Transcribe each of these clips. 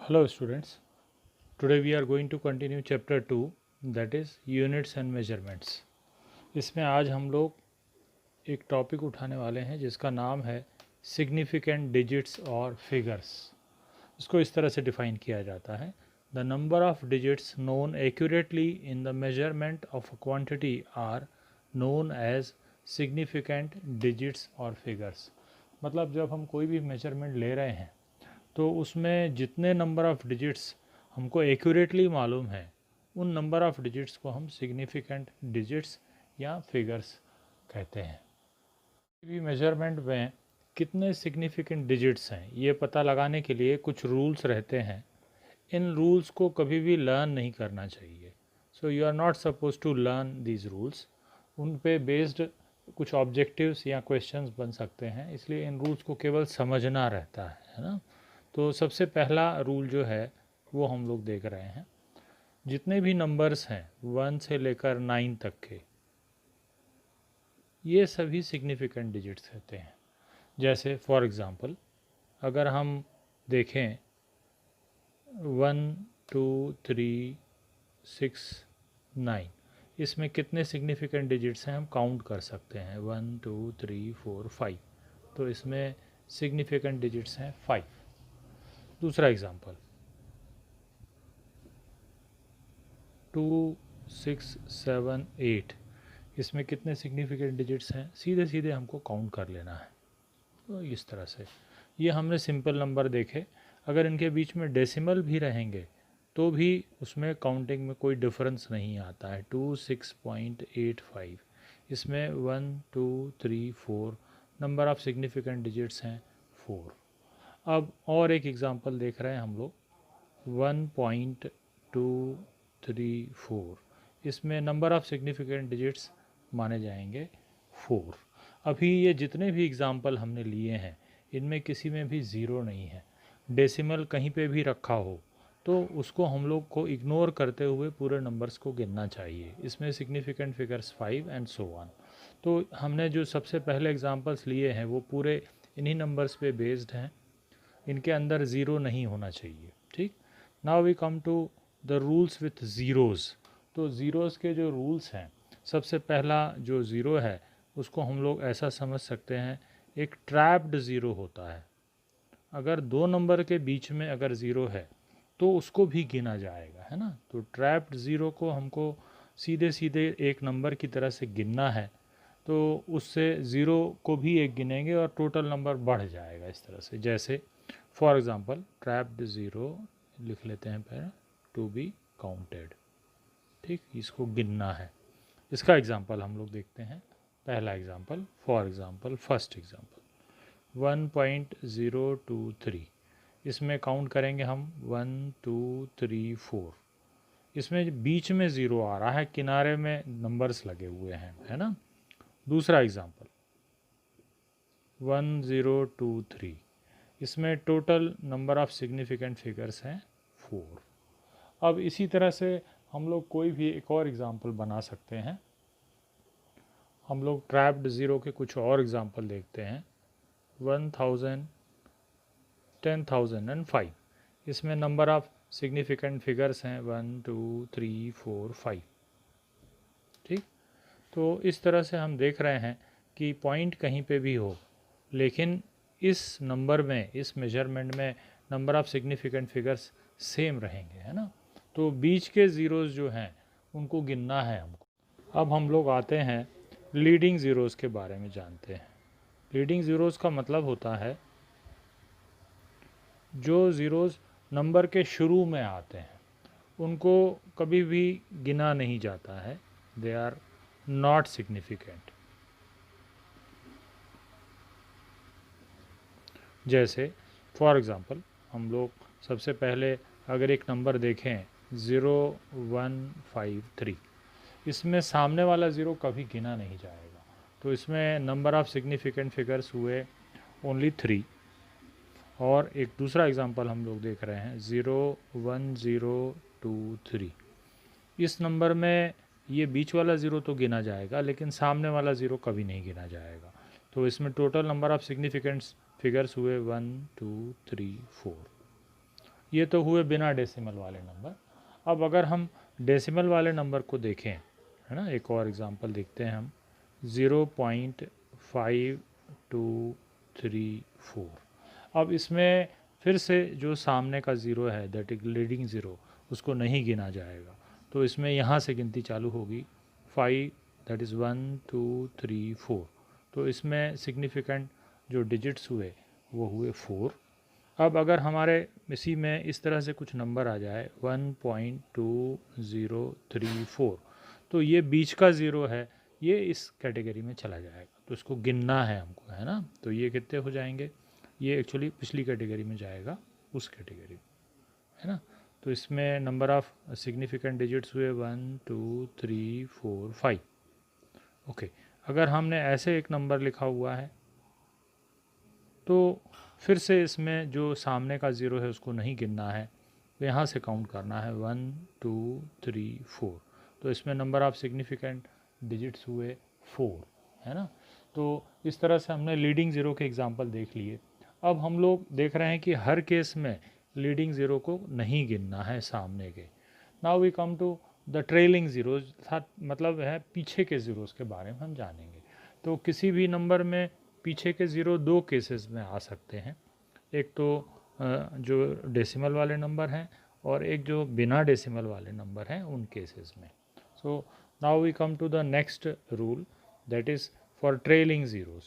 Hello students, today we are going to continue chapter 2 that is units and measurements। इसमें आज हम लोग एक टॉपिक उठाने वाले हैं जिसका नाम है सिग्निफिकेंट डिजिट्स और फिगर्स। इसको इस तरह से डिफाइन किया जाता है, the number of digits known accurately in the measurement of a quantity are known as significant digits और फिगर्स। मतलब जब हम कोई भी मेजरमेंट ले रहे हैं तो उसमें जितने नंबर ऑफ़ डिजिट्स हमको एक्यूरेटली मालूम है उन नंबर ऑफ़ डिजिट्स को हम सिग्निफिकेंट डिजिट्स या फिगर्स कहते हैं। किसी भी मेजरमेंट में कितने सिग्निफिकेंट डिजिट्स हैं ये पता लगाने के लिए कुछ रूल्स रहते हैं। इन रूल्स को कभी भी लर्न नहीं करना चाहिए। So you are not suppose to learn these rules. उन पे बेस्ड कुछ ऑब्जेक्टिव्स या क्वेश्चंस बन सकते हैं, इसलिए इन रूल्स को केवल समझना रहता है ना। तो सबसे पहला रूल जो है वो हम लोग देख रहे हैं। जितने भी नंबर्स हैं 1 से लेकर 9 तक के, ये सभी सिग्निफिकेंट डिजिट्स रहते हैं। जैसे फॉर एग्ज़ाम्पल अगर हम देखें 1 2 3 6 9, इसमें कितने सिग्निफिकेंट डिजिट्स हैं हम काउंट कर सकते हैं, 1 2 3 4 5। तो इसमें सिग्निफिकेंट डिजिट्स हैं 5। दूसरा एग्ज़ाम्पल 2 6 7 8, इसमें कितने सिग्निफिकेंट डिजिट्स हैं सीधे सीधे हमको काउंट कर लेना है। तो इस तरह से ये हमने सिंपल नंबर देखे। अगर इनके बीच में डेसिमल भी रहेंगे तो भी उसमें काउंटिंग में कोई डिफरेंस नहीं आता है। 26.85, इसमें 1 2 3 4 नंबर ऑफ़ सिग्निफिकेंट डिजिट्स हैं 4। अब और एक एग्ज़ाम्पल देख रहे हैं हम लोग 1.234, इसमें नंबर ऑफ़ सिग्निफिकेंट डिजिट्स माने जाएंगे 4। अभी ये जितने भी एग्ज़ाम्पल हमने लिए हैं इनमें किसी में भी ज़ीरो नहीं है। डेसिमल कहीं पे भी रखा हो तो उसको हम लोग को इग्नोर करते हुए पूरे नंबर्स को गिनना चाहिए। इसमें significant figures 5 and so on. तो हमने जो सबसे पहले एग्ज़ाम्पल्स लिए हैं वो पूरे इन्हीं नंबर्स पे बेस्ड हैं, इनके अंदर ज़ीरो नहीं होना चाहिए। ठीक, now we come to the rules with zeros. तो ज़ीरोज़ के जो रूल्स हैं, सबसे पहला जो ज़ीरो है उसको हम लोग ऐसा समझ सकते हैं, एक ट्रैप्ड ज़ीरो होता है। अगर दो नंबर के बीच में अगर ज़ीरो है तो उसको भी गिना जाएगा, है ना। तो ट्रैप्ड ज़ीरो को हमको सीधे सीधे एक नंबर की तरह से गिनना है, तो उससे ज़ीरो को भी एक गिनेंगे और टोटल नंबर बढ़ जाएगा इस तरह से। जैसे फॉर एग्ज़ाम्पल ट्रैप्ड ज़ीरो लिख लेते हैं पहले, टू बी काउंटेड। ठीक, इसको गिनना है। इसका एग्ज़ाम्पल हम लोग देखते हैं। पहला example, for example first example 1.023, इसमें काउंट करेंगे हम 1 2 3 4। इसमें बीच में ज़ीरो आ रहा है, किनारे में नंबर्स लगे हुए हैं, है ना। दूसरा एग्ज़ाम्पल 1023, इसमें total number of significant figures हैं 4। अब इसी तरह से हम लोग कोई भी एक और एग्ज़ाम्पल बना सकते हैं। हम लोग ट्रैप्ड ज़ीरो के कुछ और एग्ज़ाम्पल देखते हैं। 1000 10,005, इसमें नंबर ऑफ़ सिग्निफिकेंट फिगर्स हैं 1 2 3 4 5। ठीक, तो इस तरह से हम देख रहे हैं कि पॉइंट कहीं पे भी हो, लेकिन इस नंबर में, इस मेजरमेंट में number of significant figures same रहेंगे, है ना। तो बीच के ज़ीरोज़ जो हैं उनको गिनना है हमको। अब हम लोग आते हैं लीडिंग ज़ीरोज़ के बारे में जानते हैं। लीडिंग ज़ीरोज़ का मतलब होता है जो ज़ीरोज़ नंबर के शुरू में आते हैं उनको कभी भी गिना नहीं जाता है, दे आर नॉट सिग्निफिकेंट। जैसे फॉर एग्ज़ाम्पल हम लोग सबसे पहले अगर एक नंबर देखें 0153, इसमें सामने वाला ज़ीरो कभी गिना नहीं जाएगा, तो इसमें नंबर ऑफ़ सिग्निफिकेंट फिगर्स हुए ओनली 3। और एक दूसरा एग्ज़ाम्पल हम लोग देख रहे हैं 01023, इस नंबर में ये बीच वाला ज़ीरो तो गिना जाएगा लेकिन सामने वाला ज़ीरो कभी नहीं गिना जाएगा। तो इसमें total number of significant figures हुए 1 2 3 4। ये तो हुए बिना डेसिमल वाले नंबर। अब अगर हम डेसिमल वाले नंबर को देखें, है ना, एक और एग्जांपल देखते हैं हम, 0.5234। अब इसमें फिर से जो सामने का ज़ीरो है, दैट इज लीडिंग ज़ीरो, उसको नहीं गिना जाएगा। तो इसमें यहाँ से गिनती चालू होगी, 5, दैट इज़ 1 2 3 4। तो इसमें सिग्निफिकेंट जो डिजिट्स हुए वो हुए 4। अब अगर हमारे इसी में इस तरह से कुछ नंबर आ जाए 1.2034, तो ये बीच का ज़ीरो है, ये इस कैटेगरी में चला जाएगा, तो इसको गिनना है हमको, है ना। तो ये कितने हो जाएंगे, ये एक्चुअली पिछली कैटेगरी में जाएगा, उस कैटेगरी में, है ना। तो इसमें नंबर ऑफ सिग्निफिकेंट डिजिट्स हुए 1 2 3 4 5। ओके, अगर हमने ऐसे एक नंबर लिखा हुआ है तो फिर से इसमें जो सामने का ज़ीरो है उसको नहीं गिनना है, तो यहाँ से काउंट करना है 1 2 3 4। तो इसमें नंबर ऑफ सिग्निफिकेंट डिजिट्स हुए 4, है ना। तो इस तरह से हमने लीडिंग ज़ीरो के एग्जांपल देख लिए। अब हम लोग देख रहे हैं कि हर केस में लीडिंग ज़ीरो को नहीं गिनना है सामने के। Now we come to the trailing zeros, मतलब है पीछे के ज़ीरोज़ के बारे में हम जानेंगे। तो किसी भी नंबर में पीछे के ज़ीरो दो केसेस में आ सकते हैं, एक तो जो डेसिमल वाले नंबर हैं और एक जो बिना डेसिमल वाले नंबर हैं उन केसेस में। So now we come to the next rule, that is for trailing zeros.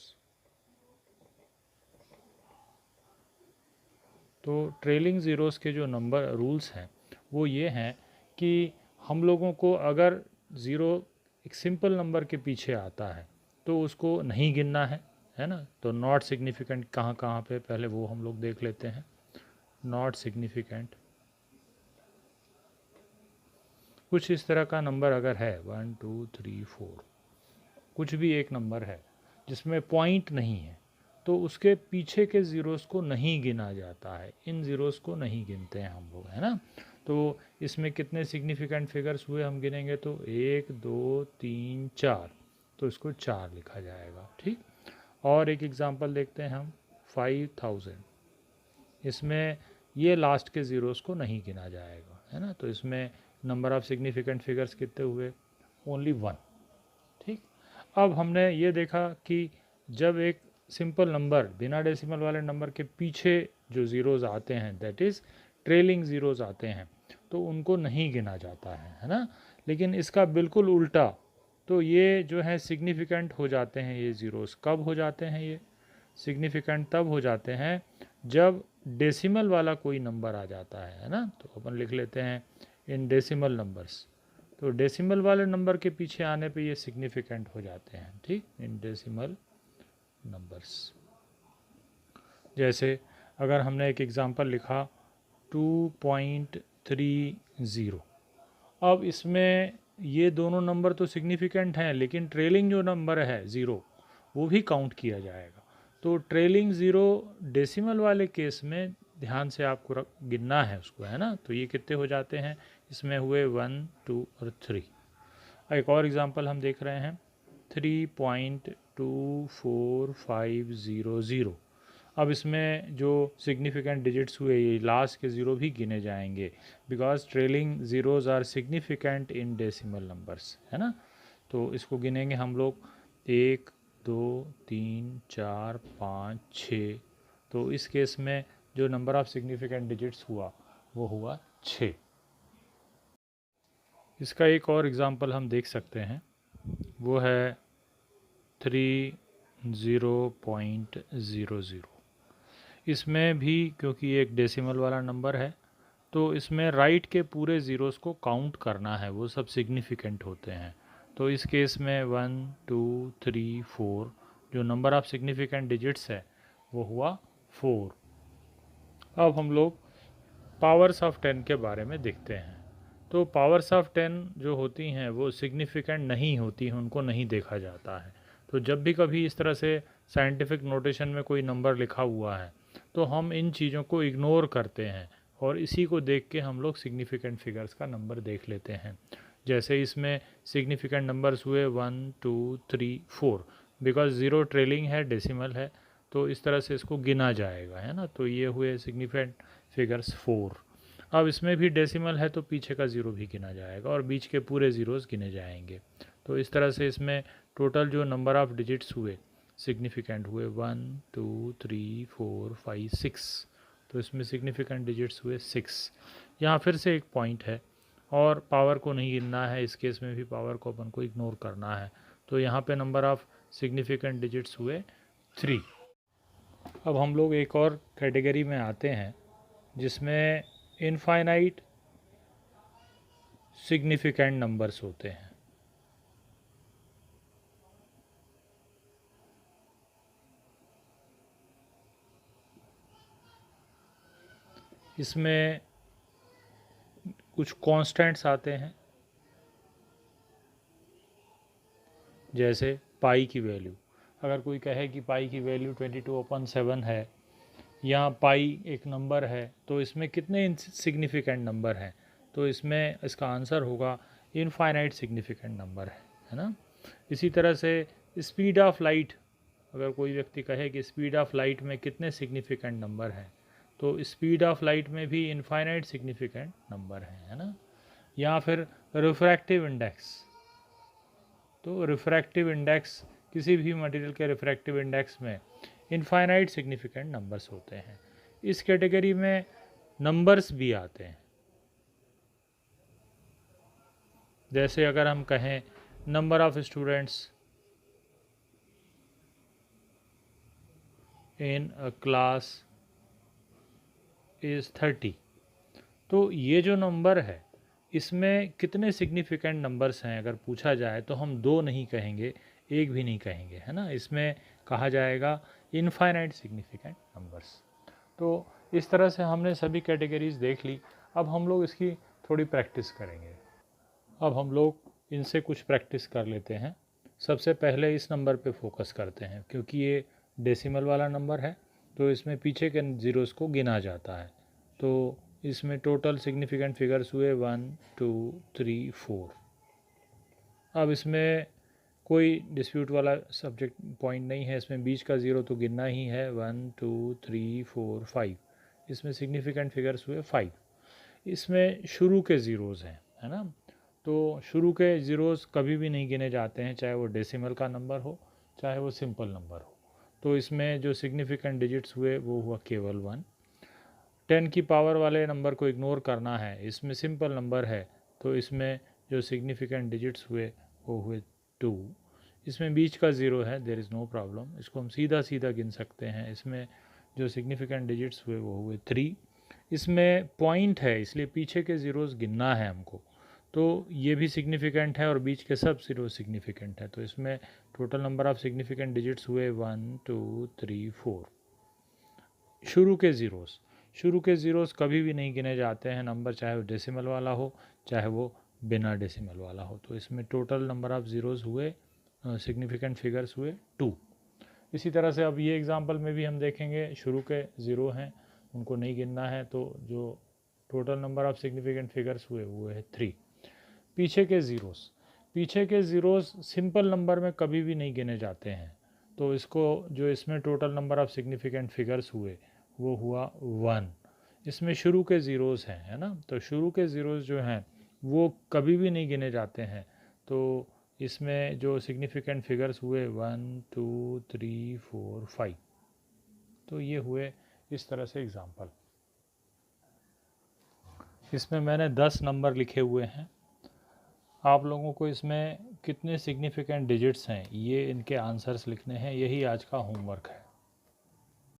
तो ट्रेलिंग ज़ीरोज़ के जो नंबर रूल्स हैं वो ये हैं कि हम लोगों को अगर ज़ीरो एक सिंपल नंबर के पीछे आता है तो उसको नहीं गिनना है ना। तो नॉट सिग्निफिकेंट कहाँ कहाँ पे, पहले वो हम लोग देख लेते हैं। नॉट सिग्निफिकेंट कुछ इस तरह का नंबर अगर है 1 2 3 4, कुछ भी एक नंबर है जिसमें पॉइंट नहीं है, तो उसके पीछे के ज़ीरोज़ को नहीं गिना जाता है, इन ज़ीरोज़ को नहीं गिनते हैं हम लोग, है ना। तो इसमें कितने सिग्निफिकेंट फिगर्स हुए हम गिनेंगे तो 1 2 3 4, तो इसको 4 लिखा जाएगा, ठीक। और एक एग्जांपल देखते हैं हम 5000, इसमें ये लास्ट के ज़ीरोज़ को नहीं गिना जाएगा, है ना। तो इसमें नंबर ऑफ़ सिग्निफिकेंट फिगर्स कितने हुए, ओनली 1, ठीक। अब हमने ये देखा कि जब एक सिंपल नंबर बिना डेसिमल वाले नंबर के पीछे जो ज़ीरोज़ आते हैं, दैट इज़ ट्रेलिंग ज़ीरोज़ आते हैं, तो उनको नहीं गिना जाता है ना। लेकिन इसका बिल्कुल उल्टा, तो ये जो है सिग्निफिकेंट हो जाते हैं, ये ज़ीरोज़ कब हो जाते हैं, ये सिग्निफिकेंट तब हो जाते हैं जब डेसिमल वाला कोई नंबर आ जाता है ना। तो अपन लिख लेते हैं इन डेसिमल नंबर्स, तो डेसिमल वाले नंबर के पीछे आने पे ये सिग्निफिकेंट हो जाते हैं, ठीक, इन डेसिमल नंबर्स। जैसे अगर हमने एक एग्जांपल लिखा 2.30, अब इसमें ये दोनों नंबर तो सिग्निफिकेंट हैं, लेकिन ट्रेलिंग जो नंबर है ज़ीरो वो भी काउंट किया जाएगा। तो ट्रेलिंग ज़ीरो डेसिमल वाले केस में ध्यान से आपको गिनना है उसको, है ना। तो ये कितने हो जाते हैं, इसमें हुए 1 2 और 3। एक और एग्जांपल हम देख रहे हैं 3.24500। अब इसमें जो सिग्निफिकेंट डिजिट्स हुए ये लास्ट के ज़ीरो भी गिने जाएंगे, because trailing zeros are significant in decimal numbers, है ना। तो इसको गिनेंगे हम लोग 1 2 3 4 5 6। तो इस केस में जो नंबर ऑफ़ सिग्निफिकेंट डिजिट्स हुआ वो हुआ 6। इसका एक और एग्ज़ाम्पल हम देख सकते हैं, वो है 30.00। इसमें भी क्योंकि एक डेसिमल वाला नंबर है, तो इसमें राइट के पूरे ज़ीरोज़ को काउंट करना है, वो सब सिग्निफिकेंट होते हैं। तो इस केस में 1 2 3 4 जो नंबर ऑफ़ सिग्निफिकेंट डिजिट्स है वो हुआ 4। अब हम लोग पावर्स ऑफ 10 के बारे में देखते हैं। तो पावर्स ऑफ 10 जो होती हैं वो सिग्निफिकेंट नहीं होती हैं, उनको नहीं देखा जाता है। तो जब भी कभी इस तरह से साइंटिफिक नोटेशन में कोई नंबर लिखा हुआ है तो हम इन चीज़ों को इग्नोर करते हैं और इसी को देख के हम लोग सिग्निफिकेंट फिगर्स का नंबर देख लेते हैं। जैसे इसमें सिग्निफिकेंट नंबर्स हुए 1 2 3 4, बिकॉज ज़ीरो ट्रेलिंग है, डेसिमल है, तो इस तरह से इसको गिना जाएगा, है ना। तो ये हुए सिग्निफिकेंट फिगर्स 4। अब इसमें भी डेसिमल है तो पीछे का ज़ीरो भी गिना जाएगा और बीच के पूरे ज़ीरोज़ गिने जाएंगे। तो इस तरह से इसमें टोटल जो नंबर ऑफ़ डिजिट्स हुए सिग्निफिकेंट हुए 1 2 3 4 5 6। तो इसमें सिग्निफिकेंट डिजिट्स हुए 6। यहाँ फिर से एक पॉइंट है और पावर को नहीं गिनना है, इस केस में भी पावर को अपन को इग्नोर करना है। तो यहाँ पे नंबर ऑफ़ सिग्निफिकेंट डिजिट्स हुए 3। अब हम लोग एक और कैटेगरी में आते हैं जिसमें इनफाइनाइट सिग्निफिकेंट नंबर्स होते हैं। इसमें कुछ कांस्टेंट्स आते हैं, जैसे पाई की वैल्यू। अगर कोई कहे कि पाई की वैल्यू 22/7 है या पाई एक नंबर है तो इसमें कितने सिग्निफिकेंट नंबर हैं, तो इसमें इसका आंसर होगा इनफाइनाइट सिग्निफिकेंट नंबर है ना। इसी तरह से स्पीड ऑफ लाइट, अगर कोई व्यक्ति कहे कि स्पीड ऑफ लाइट में कितने सिग्निफिकेंट नंबर हैं, तो स्पीड ऑफ लाइट में भी इनफाइनाइट सिग्निफिकेंट नंबर है ना। या फिर रिफ्रैक्टिव इंडेक्स, तो रिफ्रैक्टिव इंडेक्स, किसी भी मटेरियल के रिफ्रैक्टिव इंडेक्स में इनफाइनाइट सिग्निफिकेंट नंबर्स होते हैं। इस कैटेगरी में नंबर्स भी आते हैं, जैसे अगर हम कहें number of students in a class is 30, तो ये जो नंबर है इसमें कितने सिग्निफिकेंट नंबर्स हैं अगर पूछा जाए तो हम 2 नहीं कहेंगे, 1 भी नहीं कहेंगे, है ना। इसमें कहा जाएगा इनफाइनाइट सिग्निफिकेंट नंबर्स। तो इस तरह से हमने सभी कैटेगरीज़ देख ली। अब हम लोग इसकी थोड़ी प्रैक्टिस करेंगे। अब हम लोग इनसे कुछ प्रैक्टिस कर लेते हैं। सबसे पहले इस नंबर पे फोकस करते हैं, क्योंकि ये डेसिमल वाला नंबर है तो इसमें पीछे के ज़ीरोज़ को गिना जाता है। तो इसमें टोटल सिग्निफिकेंट फिगर्स हुए 1 2 3 4। अब इसमें कोई डिस्प्यूट वाला सब्जेक्ट पॉइंट नहीं है, इसमें बीच का ज़ीरो तो गिनना ही है। 1 2 3 4 5, इसमें सिग्निफिकेंट फिगर्स हुए 5। इसमें शुरू के ज़ीरोज़ हैं, है ना। तो शुरू के ज़ीरोज़ कभी भी नहीं गिने जाते हैं, चाहे वो डेसिमल का नंबर हो चाहे वो सिंपल नंबर हो। तो इसमें जो सिग्निफिकेंट डिजिट्स हुए वो हुआ केवल 1। 10 की पावर वाले नंबर को इग्नोर करना है, इसमें सिंपल नंबर है तो इसमें जो सिग्निफिकेंट डिजिट्स हुए वो हुए 2। इसमें बीच का ज़ीरो है, देयर इज़ नो प्रॉब्लम, इसको हम सीधा सीधा गिन सकते हैं। इसमें जो सिग्निफिकेंट डिजिट्स हुए वो हुए 3। इसमें पॉइंट है इसलिए पीछे के ज़ीरोज़ गिनना है हमको, तो ये भी सिग्निफिकेंट है और बीच के सब ज़ीरो सिग्निफिकेंट है। तो इसमें total number of significant digits हुए 1 2 3 4। शुरू के ज़ीरोज़ कभी भी नहीं गिने जाते हैं नंबर, चाहे वो डेसिमल वाला हो चाहे वो बिना डेसिमल वाला हो। तो इसमें टोटल नंबर ऑफ़ ज़ीरोज़ हुए, सिग्निफिकेंट फिगर्स हुए 2। इसी तरह से अब ये एग्जांपल में भी हम देखेंगे शुरू के ज़ीरो हैं उनको नहीं गिनना है, तो जो total number of significant figures हुए वो है 3। पीछे के ज़ीरोज़ सिंपल नंबर में कभी भी नहीं गिने जाते हैं, तो इसको जो इसमें total number of significant figures हुए वो हुआ 1। इसमें शुरू के ज़ीरोज़ हैं, है ना, तो शुरू के ज़ीरोज़ जो हैं वो कभी भी नहीं गिने जाते हैं। तो इसमें जो सिग्निफिकेंट फिगर्स हुए 1 2 3 4 5। तो ये हुए इस तरह से एग्जांपल। इसमें मैंने 10 नंबर लिखे हुए हैं। आप लोगों को इसमें कितने सिग्निफिकेंट डिजिट्स हैं ये इनके आंसर्स लिखने हैं, यही आज का होमवर्क है।